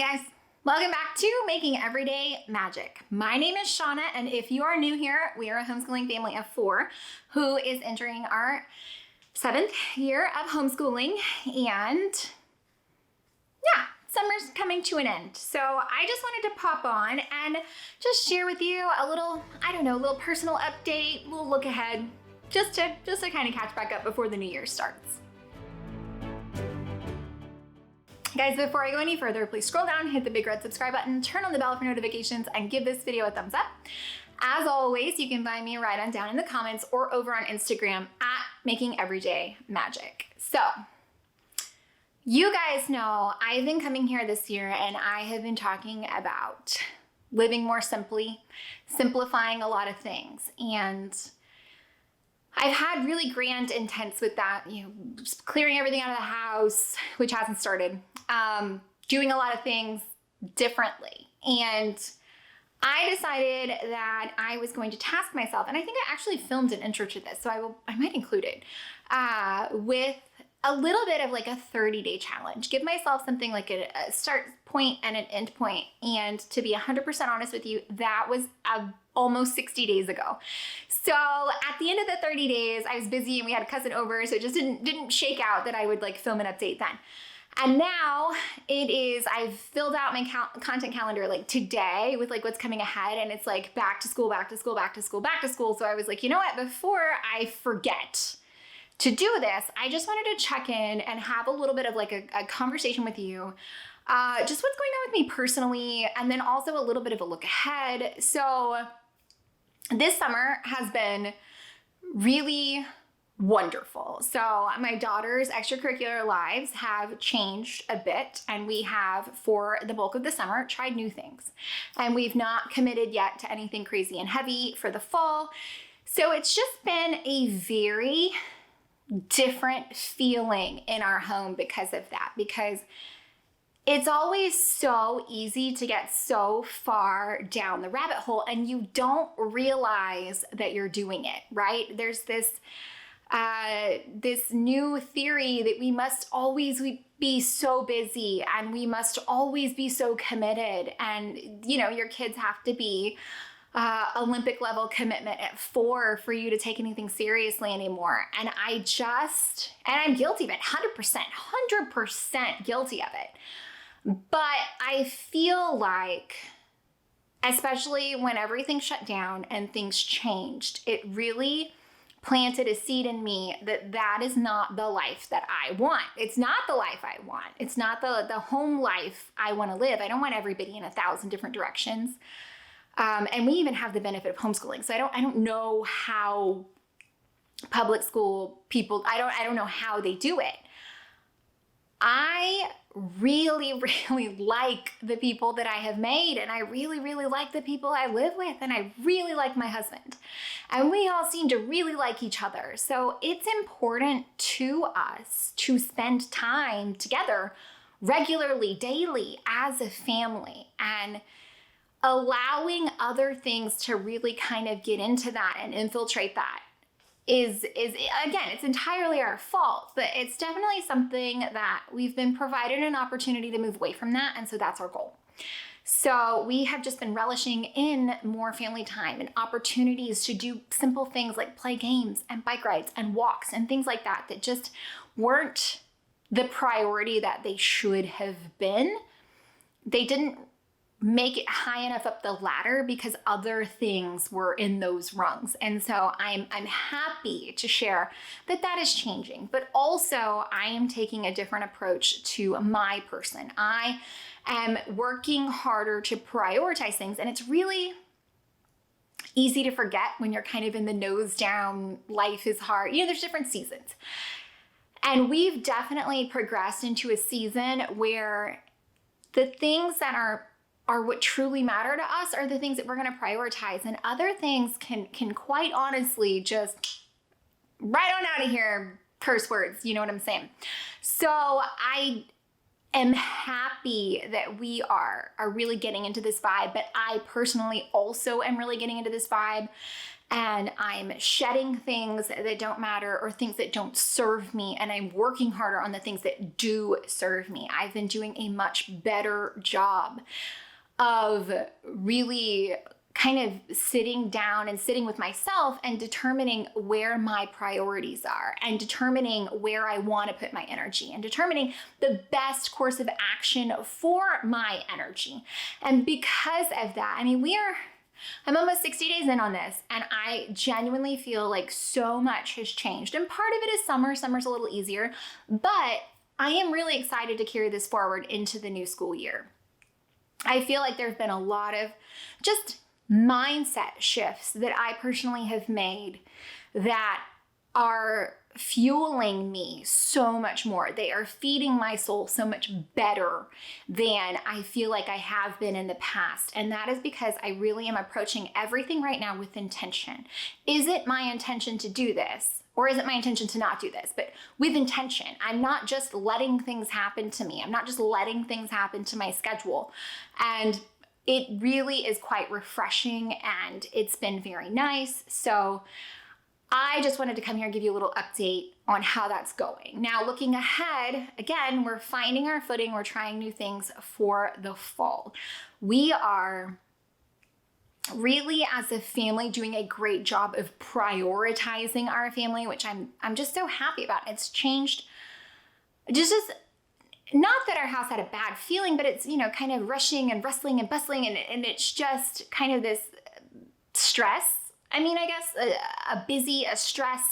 guys, welcome back to Making Everyday Magic. My name is Shanna, and if you are new here, we are a homeschooling family of 4 who is entering our 7th year of homeschooling, and yeah, summer's coming to an end. So I just wanted to pop on and just share with you a little, little personal update, little look ahead, just to kind of catch back up before the new year starts. Guys, before I go any further, please scroll down, hit the big red subscribe button, turn on the bell for notifications, and give this video a thumbs up. As always, you can find me right on down in the comments or over on Instagram at Making Everyday Magic. So, you guys know I've been coming here this year and I have been talking about living more simply, simplifying a lot of things, and I've had really grand intents with that, just clearing everything out of the house, which hasn't started, doing a lot of things differently. And I decided that I was going to task myself, and I think I actually filmed an intro to this, so I might include it, with a little bit of like a 30-day challenge. Give myself something like a start point and an end point. And to be 100% honest with you, that was almost 60 days ago. So at the end of the 30 days, I was busy and we had a cousin over, so it just didn't shake out that I would like film an update then. And now I've filled out my content calendar like today with like what's coming ahead, and it's like back to school, back to school, back to school, back to school. So I was like, you know what, before I forget to do this, I just wanted to check in and have a little bit of like a conversation with you. Just what's going on with me personally, and then also a little bit of a look ahead. So this summer has been really wonderful. So my daughter's extracurricular lives have changed a bit, and we have, for the bulk of the summer, tried new things. And we've not committed yet to anything crazy and heavy for the fall. So it's just been a very different feeling in our home because of that, because it's always so easy to get so far down the rabbit hole and you don't realize that you're doing it, right? There's this new theory that we must always be so busy and we must always be so committed, and your kids have to be Olympic level commitment at 4 for you to take anything seriously anymore. And I'm guilty of it, 100% guilty of it. But I feel like, especially when everything shut down and things changed, it really planted a seed in me that is not the life that I want. It's not the life I want. It's not the home life I want to live. I don't want everybody in 1,000 different directions. And we even have the benefit of homeschooling. So I don't know how public school people, I don't know how they do it. I really, really like the people that I have made, and I really, really like the people I live with, and I really like my husband. And we all seem to really like each other. So it's important to us to spend time together regularly, daily, as a family, and allowing other things to really kind of get into that and infiltrate that is again, it's entirely our fault, but it's definitely something that we've been provided an opportunity to move away from that, and so that's our goal. So we have just been relishing in more family time and opportunities to do simple things like play games and bike rides and walks and things like that just weren't the priority that they should have been. They didn't make it high enough up the ladder because other things were in those rungs. And so I'm happy to share that is changing, but also I am taking a different approach to my person. I am working harder to prioritize things, and it's really easy to forget when you're kind of in the nose down, life is hard. There's different seasons. And we've definitely progressed into a season where the things that are what truly matter to us are the things that we're going to prioritize, and other things can quite honestly just right on out of here, curse words, you know what I'm saying? So I am happy that we are really getting into this vibe, but I personally also am really getting into this vibe. and I'm shedding things that don't matter or things that don't serve me, and I'm working harder on the things that do serve me. I've been doing a much better job of really kind of sitting down and sitting with myself and determining where my priorities are, and determining where I want to put my energy, and determining the best course of action for my energy. And because of that, I mean, I'm almost 60 days in on this, and I genuinely feel like so much has changed. And part of it is summer. Summer's a little easier, but I am really excited to carry this forward into the new school year. I feel like there's been a lot of just mindset shifts that I personally have made that are fueling me so much more. They are feeding my soul so much better than I feel like I have been in the past. And that is because I really am approaching everything right now with intention. Is it my intention to do this? Or is it my intention to not do this? But with intention. I'm not just letting things happen to me. I'm not just letting things happen to my schedule. And it really is quite refreshing, and it's been very nice. So I just wanted to come here and give you a little update on how that's going. Now, looking ahead, again, we're finding our footing. We're trying new things for the fall. We are really, as a family, doing a great job of prioritizing our family, which I'm just so happy about. It's changed. Just not that our house had a bad feeling, but it's, kind of rushing and rustling and bustling, and it's just kind of this stress. I mean, I guess a stress,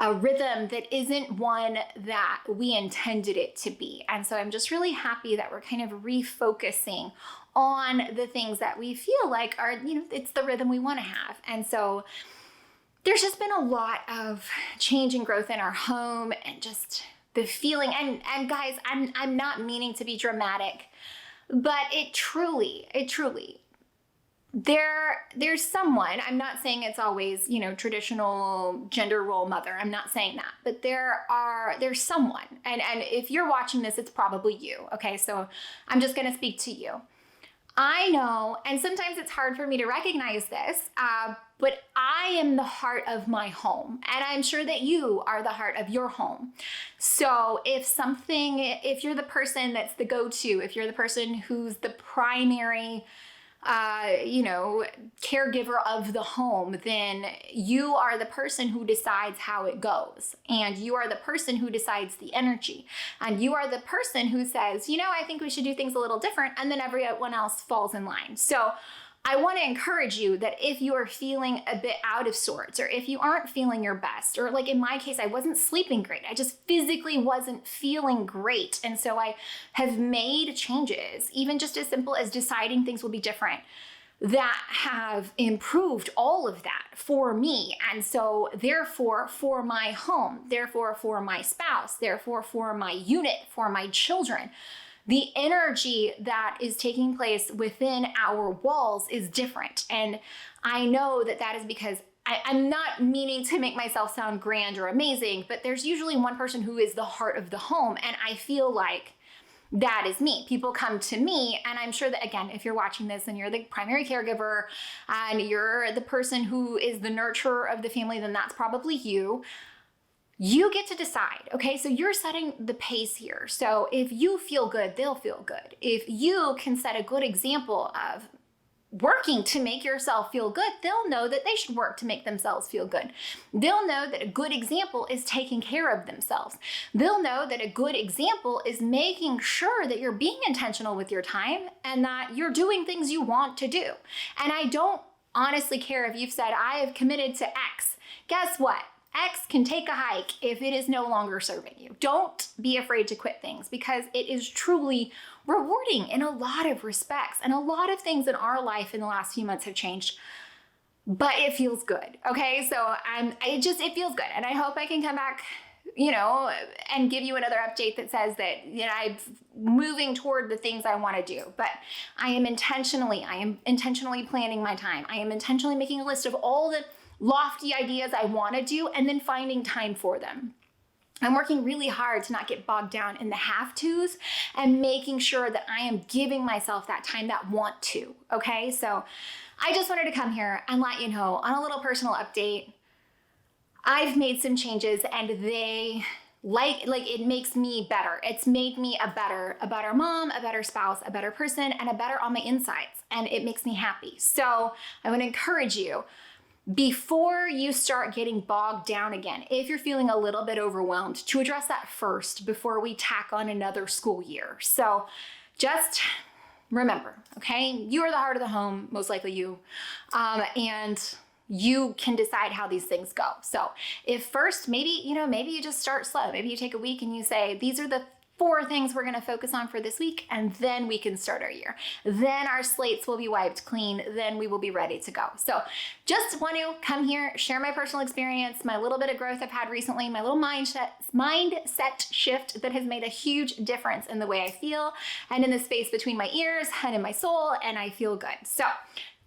a rhythm that isn't one that we intended it to be. And so I'm just really happy that we're kind of refocusing on the things that we feel like are, it's the rhythm we want to have. And so there's just been a lot of change and growth in our home, and just the feeling. And guys, I'm not meaning to be dramatic, but it truly, there's someone, I'm not saying it's always, traditional gender role mother. I'm not saying that, but there's someone, and if you're watching this, it's probably you. Okay. So I'm just going to speak to you. I know, and sometimes it's hard for me to recognize this, but I am the heart of my home, and I'm sure that you are the heart of your home. So if you're the person that's the go-to, if you're the person who's the primary caregiver of the home, then you are the person who decides how it goes. And you are the person who decides the energy. And you are the person who says, I think we should do things a little different. And then everyone else falls in line. So I want to encourage you that if you are feeling a bit out of sorts, or if you aren't feeling your best, or like in my case, I wasn't sleeping great. I just physically wasn't feeling great. And so I have made changes, even just as simple as deciding things will be different, that have improved all of that for me. And so therefore, for my home, therefore for my spouse, therefore for my unit, for my children, the energy that is taking place within our walls is different. And I know that is because I'm not meaning to make myself sound grand or amazing, but there's usually one person who is the heart of the home. And I feel like that is me. People come to me, and I'm sure that, again, if you're watching this and you're the primary caregiver and you're the person who is the nurturer of the family, then that's probably you. You get to decide, okay? So you're setting the pace here. So if you feel good, they'll feel good. If you can set a good example of working to make yourself feel good, they'll know that they should work to make themselves feel good. They'll know that a good example is taking care of themselves. They'll know that a good example is making sure that you're being intentional with your time and that you're doing things you want to do. And I don't honestly care if you've said, I have committed to X. Guess what? X can take a hike if it is no longer serving you. Don't be afraid to quit things, because it is truly rewarding in a lot of respects. And a lot of things in our life in the last few months have changed, but it feels good. Okay. So it feels good. And I hope I can come back, and give you another update that says that, I'm moving toward the things I want to do. But I am intentionally planning my time. I am intentionally making a list of all the lofty ideas I want to do, and then finding time for them. I'm working really hard to not get bogged down in the have-tos and making sure that I am giving myself that time that want to, okay? So I just wanted to come here and let you know on a little personal update, I've made some changes and they it makes me better. It's made me a better mom, a better spouse, a better person, and a better on my insides. And it makes me happy. So I want to encourage you, before you start getting bogged down again, if you're feeling a little bit overwhelmed, to address that first before we tack on another school year. So just remember, okay, you are the heart of the home, most likely you, and you can decide how these things go. So if first, maybe you just start slow. Maybe you take a week and you say, these are the 4 things we're going to focus on for this week, and then we can start our year. Then our slates will be wiped clean. Then we will be ready to go. So just want to come here, share my personal experience, my little bit of growth I've had recently, my little mindset shift that has made a huge difference in the way I feel and in the space between my ears and in my soul, and I feel good. So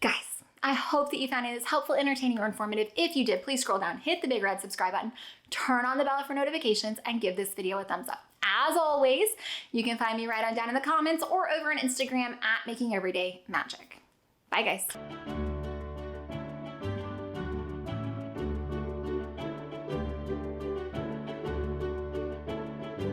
guys, I hope that you found this helpful, entertaining, or informative. If you did, please scroll down, hit the big red subscribe button, turn on the bell for notifications, and give this video a thumbs up. As always, you can find me right on down in the comments or over on Instagram at Making Everyday Magic. Bye, guys.